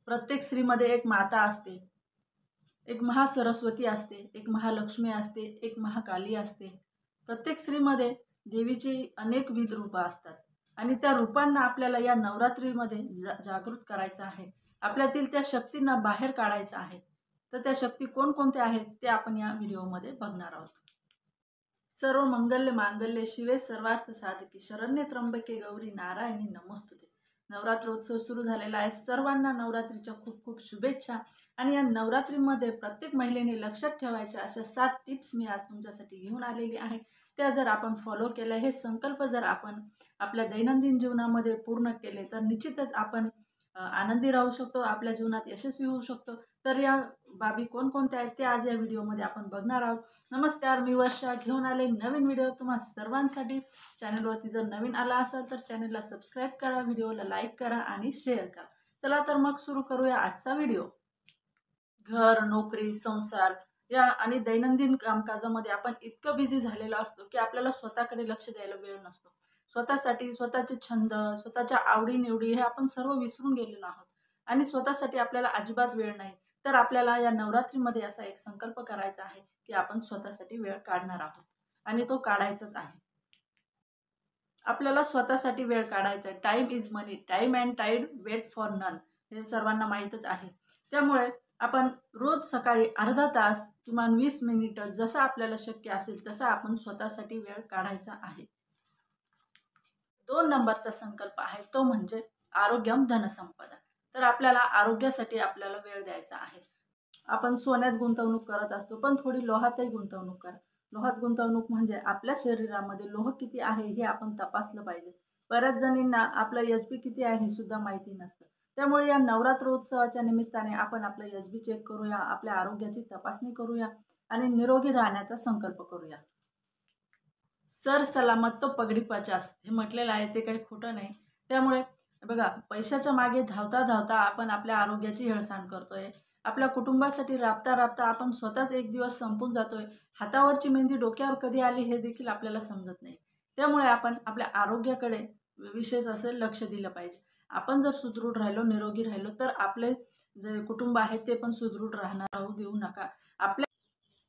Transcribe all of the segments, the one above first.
प्रत्येक स्त्रीमध्ये एक माता असते, एक महासरस्वती असते, एक महालक्ष्मी असते, एक महाकाली असते। प्रत्येक स्त्रीमध्ये देवीची अनेकविध रूपं असतात आणि त्या रूपांना आपल्याला या नवरात्रीमध्ये जागृत करायचं आहे। आपल्यातील त्या शक्तींना बाहेर काढायचं आहे। तर त्या शक्ती कोणकोणत्या आहेत ते आपण या व्हिडिओमध्ये बघणार आहोत। सर्व मंगल्य मांगल्य शिवे सर्वार्थ साधके शरण्ये त्र्यंबके गौरी नारायणी नमोस्तुते। नवरात्रोत्सव सुरू झालेला आहे। सर्वांना नवरात्रीच्या खूप खूप शुभेच्छा। आणि या नवरात्रीमध्ये प्रत्येक महिलेने लक्षात ठेवायच्या अशा 7 टिप्स मी आज तुमच्यासाठी घेऊन आलेली आहे। त्या जर आपण फॉलो केल्या, हे संकल्प जर आपण आपल्या दैनंदिन जीवनामध्ये पूर्ण केले तर निश्चितच आपण आनंदी राहू शकतो, आपल्या जीवनात यशस्वी होऊ शकतो। तर या बाबी कोणकोणत्या आहेत ते आज या व्हिडिओमध्ये आपण बघणार आहोत। नमस्कार, मी वर्षा घेऊन आले नवीन व्हिडिओ तुम्हा सर्वांसाठी। चॅनलवरती जर नवीन आला असाल तर चॅनलला सबस्क्राईब करा, व्हिडिओला लाईक करा आणि शेअर करा। चला तर मग सुरू करूया आजचा व्हिडिओ। घर, नोकरी, संसार या आणि दैनंदिन कामकाजामध्ये आपण इतकं बिझी झालेला असतो की आपल्याला स्वतःकडे लक्ष द्यायला वेळ नसतो। स्वतःसाठी, स्वतःचे छंद, स्वतःच्या आवडीनिवडी हे आपण सर्व विसरून गेलेलो आहोत आणि स्वतःसाठी आपल्याला अजिबात वेळ नाही। तर आपल्याला या नवरात्रीमध्ये असा एक संकल्प करायचा आहे की आपण स्वतःसाठी वेळ काढणार आहोत आणि तो काढायचाच आहे। आपल्याला स्वतःसाठी वेळ काढायचा आहे। Time is money, time and tide wait for none, हे सर्वांना माहीतच आहे। त्यामुळे आपण रोज सकाळी अर्धा तास किमान 20 मिनिटं जसं आपल्याला शक्य असेल तसं आपण स्वतःसाठी वेळ काढायचा आहे। 2 नंबरचा संकल्प आहे तो म्हणजे आरोग्यम धनसंपदा। तर आपल्याला आरोग्यासाठी आपल्याला वेळ द्यायचा आहे। आपण सोन्यात गुंतवणूक करत असतो, पण थोडी लोहातही गुंतवणूक करा। लोहात गुंतवणूक म्हणजे आपल्या शरीरामध्ये लोह किती आहे हे आपण तपासलं पाहिजे। बऱ्याच जणींना आपलं एचबी किती आहे हे सुद्धा माहिती नसतं। त्यामुळे या नवरात्रोत्सवाच्या निमित्ताने आपण आपलं एचबी चेक करूया, आपल्या आरोग्याची तपासणी करूया आणि निरोगी राहण्याचा संकल्प करूया। सर सलामत तो पगडी पचास हे म्हटलेलं आहे, ते काही खोटं नाही। त्यामुळे बघा, पैशाच्या मागे धावता धावता आपण आपल्या आरोग्याची हेळसांड करतोय। आपल्या कुटुंबासाठी राबता राबता आपण स्वतःच एक दिवस संपून जातोय। हातावरची मेहंदी डोक्यावर कधी आली हे देखील आपल्याला समजत नाही। त्यामुळे आपण आपल्या आरोग्याकडे विशेष असे लक्ष दिलं पाहिजे। आपण जर सुदृढ राहिलो, निरोगी राहिलो तर आपले जे कुटुंब आहे ते पण सुदृढ राहू देऊ नका। आपल्या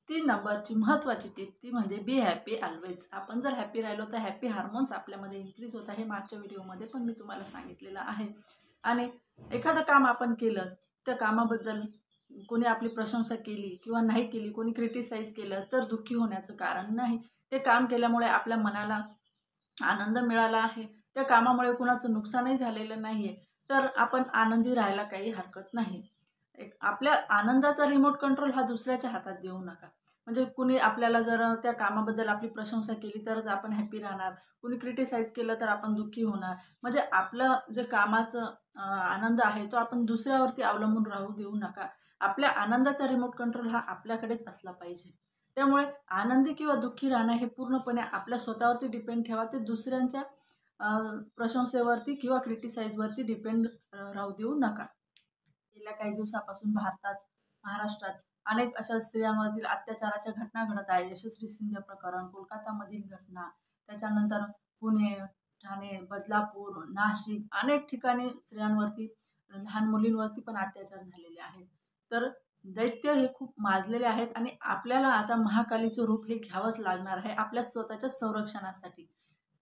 3 नंबरची महत्त्वाची टिप ती म्हणजे बी हॅपी ऑलवेज। आपण जर हॅपी राहिलो तर हॅपी हार्मोन्स आपल्यामध्ये इन्क्रीज होतात, हे मागच्या व्हिडिओमध्ये पण मी तुम्हाला सांगितलेलं आहे। आणि एखादं काम आपण केलं, त्या कामाबद्दल कोणी आपली प्रशंसा केली किंवा नाही केली, कोणी क्रिटिसाइज केलं तर दुःखी होण्याचं कारण नाही। ते काम केल्यामुळे आपल्या मनाला आनंद मिळाला आहे, त्या कामामुळे कुणाचं नुकसानही झालेलं नाहीये, तर आपण आनंदी राहायला काही हरकत नाही। आपल्या आनंदाचा रिमोट कंट्रोल हा दुसऱ्याच्या हातात देऊ नका। म्हणजे कुणी आपल्याला जर त्या कामाबद्दल आपली प्रशंसा केली तरच आपण हॅपी राहणार, कुणी क्रिटिसाइज केलं तर आपण दुःखी होणार। म्हणजे आपलं जे कामाचं आनंद आहे तो आपण दुसऱ्यावरती अवलंबून राहू देऊ नका। आपल्या आनंदाचा रिमोट कंट्रोल हा आपल्याकडेच असला पाहिजे। त्यामुळे आनंदी किंवा दुःखी राहणं हे पूर्णपणे आपल्या स्वतःवरती डिपेंड ठेवा, ते दुसऱ्यांच्या प्रशंसेवरती किंवा क्रिटिसाइजवरती डिपेंड राहू देऊ नका। गेल्या काही दिवसापासून भारतात, महाराष्ट्रात अनेक अशा स्त्रियांवरील अत्याचाराच्या घटना घडत आहे। यशस्वी शिंदे प्रकरण, कोलकातामधील घटना, त्याच्यानंतर पुणे, ठाणे, बदलापूर, नाशिक अनेक ठिकाणी स्त्रियांवरती, लहान मुलींवरती पण अत्याचार झालेले आहेत। तर दैत्य हे खूप माजलेले आहेत आणि आपल्याला आता महाकालीचं रूप हे घ्यावंच लागणार आहे आपल्या स्वतःच्या संरक्षणासाठी।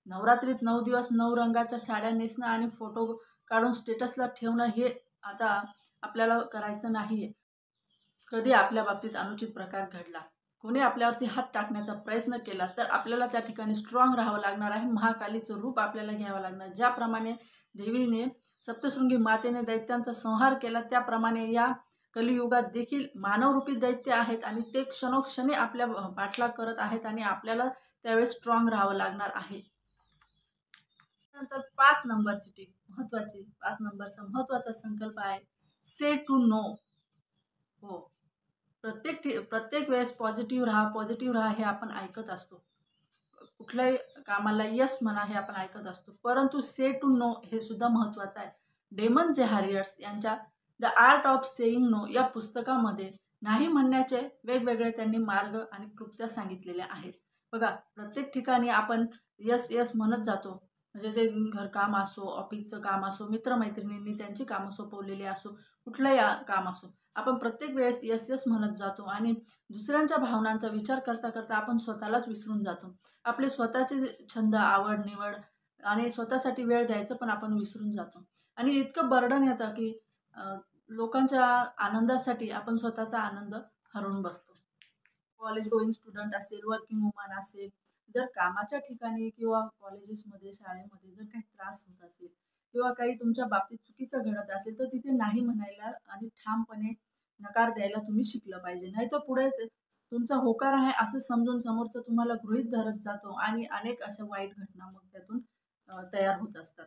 नवरात्रीत 9 दिवस 9 रंगाच्या साड्या नेसणं आणि फोटो काढून स्टेटसला ठेवणं हे आता आपल्याला करायचं नाहीये। कधी आपल्या बाबतीत अनुचित प्रकार घडला, कोणी आपल्यावरती हात टाकण्याचा प्रयत्न केला तर आपल्याला त्या ठिकाणी स्ट्रॉंग राहावं लागणार आहे। महाकालीचं रूप आपल्याला घ्यावं लागणार। ज्याप्रमाणे देवीने, सप्तशृंगी मातेने दैत्यांचा संहार केला, त्याप्रमाणे या कलियुगात देखील मानवरूपी दैत्य आहेत आणि ते क्षणोक्षणी आपल्या पाठलाग करत आहेत आणि आपल्याला त्यावेळेस स्ट्रॉंग राहावं लागणार आहे। नंतर 5 नंबरची टिप महत्त्वाची, 5 नंबरचा महत्त्वाचा संकल्प आहे से टू नो। हो, प्रत्येक वेळेस पॉझिटिव्ह राहा हे आपण ऐकत असतो। कुठल्याही कामाला यस म्हणा हे आपण ऐकत असतो, परंतु से टू नो हे सुद्धा महत्त्वाचं आहे। डेमन जे हारियर्स यांच्या the art of saying no या पुस्तकामध्ये नाही म्हणण्याचे वेगवेगळे त्यांनी मार्ग आणि कृत्या सांगितलेल्या आहेत। बघा, प्रत्येक ठिकाणी आपण यस यस म्हणत जातो, म्हणजे ते घरकाम असो, ऑफिसचं काम असो, मित्रमैत्रिणींनी त्यांची कामं सोपवलेली असो, कुठलंही काम असो, आपण प्रत्येक वेळेस यस यस म्हणत जातो आणि दुसऱ्यांच्या भावनांचा विचार करता करता आपण स्वतःलाच विसरून जातो. आपले स्वतःचे छंद, आवड निवड आणि स्वतःसाठी वेळ द्यायचं पण आपण विसरून जातो आणि इतकं बर्डन येतं की लोकांच्या आनंदासाठी आपण स्वतःचा आनंद हरवून बसतो. कॉलेज गोईंग स्टुडंट असेल, वर्किंग वुमन असेल, जर कामाच्या ठिकाणी किंवा कॉलेजेसमध्ये, शाळेमध्ये जर काही त्रास होत असेल किंवा काही तुमच्या बाबतीत चुकीचं घडत असेल, तर तिथे नाही म्हणायला आणि ठामपणे नकार द्यायला तुम्ही शिकलं पाहिजे. नाहीतर पुढे तुमचा होकार आहे असं समजून समोरचं तुम्हाला गृहीत धरत जातो आणि अनेक अशा वाईट घटना मग त्यातून तयार होत असतात.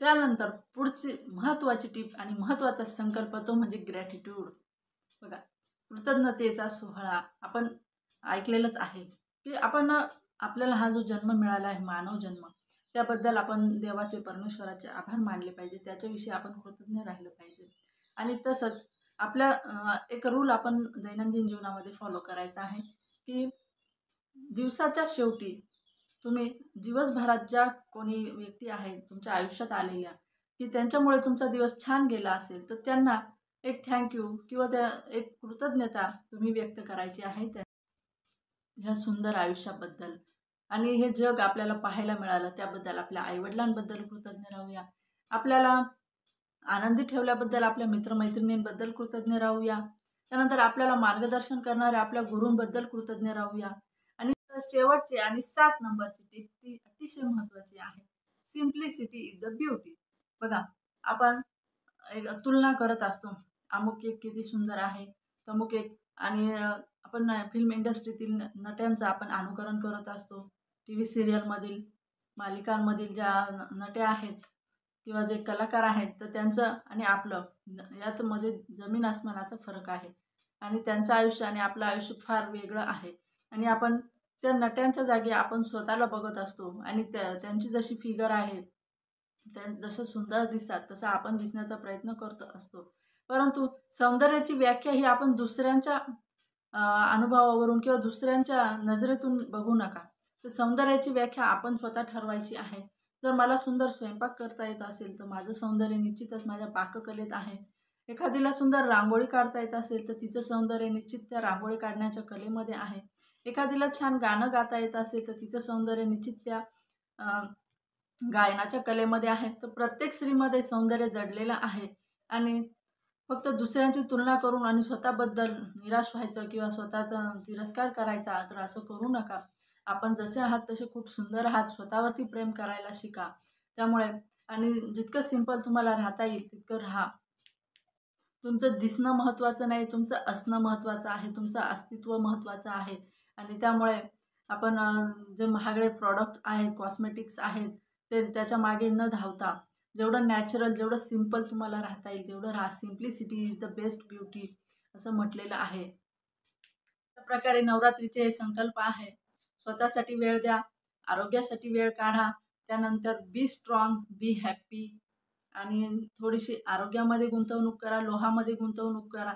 त्यानंतर पुढची महत्त्वाची टीप आणि महत्त्वाचा संकल्प तो म्हणजे ग्रॅटिट्यूड. बघा, कृतज्ञतेचा सोहळा आपण ऐकलेलंच आहे की आपण आपल्याला हा जो जन्म मिळाला आहे, मानव जन्म, त्याबद्दल आपण देवाचे, परमेश्वराचे आभार मानले पाहिजे. त्याच्याविषयी आपण कृतज्ञ राहिलं पाहिजे. आणि तसंच आपल्या एक रूल आपण दैनंदिन जीवनामध्ये फॉलो करायचा आहे की दिवसाच्या शेवटी तुम्ही दिवसभरात ज्या कोणी व्यक्ती आहेत तुमच्या आयुष्यात आलेल्या की त्यांच्यामुळे तुमचा दिवस छान गेला असेल, तर त्यांना एक थँक्यू किंवा त्या एक कृतज्ञता तुम्ही व्यक्त करायची आहे त्या ह्या सुंदर आयुष्याबद्दल. आणि हे जग आपल्याला पाहायला मिळालं त्याबद्दल आपल्या आईवडिलांबद्दल कृतज्ञ राहूया. आपल्याला आनंदी ठेवल्याबद्दल आपल्या मित्रमैत्रिणींबद्दल कृतज्ञ राहूया. त्यानंतर आपल्याला मार्गदर्शन करणाऱ्या आपल्या गुरूंबद्दल कृतज्ञ राहूया. आणि शेवटची आणि 7 नंबरची टीप ती अतिशय महत्त्वाची आहे. Simplicity is the beauty. बघा, आपण एक तुलना करत असतो. अमुक एक किती सुंदर आहे, तमुक एक, आणि आपण फिल्म इंडस्ट्रीतील नट्यांचं आपण अनुकरण करत असतो. टीव्ही सिरियलमधील, मालिकांमधील ज्या नट्या आहेत किंवा जे कलाकार आहेत, तर त्यांचं आणि आपलं यामध्ये जमीन आसमानाचा फरक आहे. आणि त्यांचं आयुष्य आणि आपलं आयुष्य फार वेगळं आहे. आणि आपण त्या नट्यांच्या जागी आपण स्वतःला बघत असतो आणि त्यांची जशी फिगर आहे, जसं सुंदर दिसतात तसं आपण दिसण्याचा प्रयत्न करत असतो. परंतु सौंदर्याची व्याख्या ही आपण दुसऱ्यांच्या अनुभवावरून किंवा दुसऱ्यांच्या नजरेतून बघू नका. तर सौंदर्याची व्याख्या आपण स्वतः ठरवायची आहे. जर मला सुंदर स्वयंपाक करता येत असेल तर माझं सौंदर्य निश्चितच माझ्या पाककलेत आहे. एखादीला सुंदर रांगोळी काढता येत असेल तर तिचं सौंदर्य निश्चित त्या रांगोळी काढण्याच्या कलेमध्ये आहे. एखादीला छान गाणं गाता येत असेल तर तिचं सौंदर्य निश्चित त्या गायनाच्या कलेमध्ये आहे. तर प्रत्येक स्त्रीमध्ये सौंदर्य दडलेलं आहे. आणि फक्त दुसऱ्यांची तुलना करून आणि स्वतःबद्दल निराश व्हायचं किंवा स्वतःचा तिरस्कार करायचा, तर असं करू नका. आपण जसे आहात तसे खूप सुंदर आहात. स्वतःवरती प्रेम करायला शिका. त्यामुळे आणि जितकं सिंपल तुम्हाला राहता येईल तितकं राहा. तुमचं दिसणं महत्त्वाचं नाही, तुमचं असणं महत्त्वाचं आहे, तुमचं अस्तित्व महत्त्वाचं आहे. आणि त्यामुळे आपण जे महागडे प्रॉडक्ट आहेत, कॉस्मेटिक्स आहेत, ते त्याच्या मागे न धावता जेवढं नॅचरल, जेवढं सिंपल तुम्हाला राहता येईल तेवढं राहा. Simplicity is the best beauty असं म्हटलेलं आहे. त्या प्रकारे नवरात्रीचे हे संकल्प आहे. स्वतःसाठी वेळ द्या, आरोग्यासाठी वेळ काढा, त्यानंतर बी स्ट्रॉंग, बी हॅप्पी, आणि थोडीशी आरोग्यामध्ये गुंतवणूक करा, लोहामध्ये गुंतवणूक करा.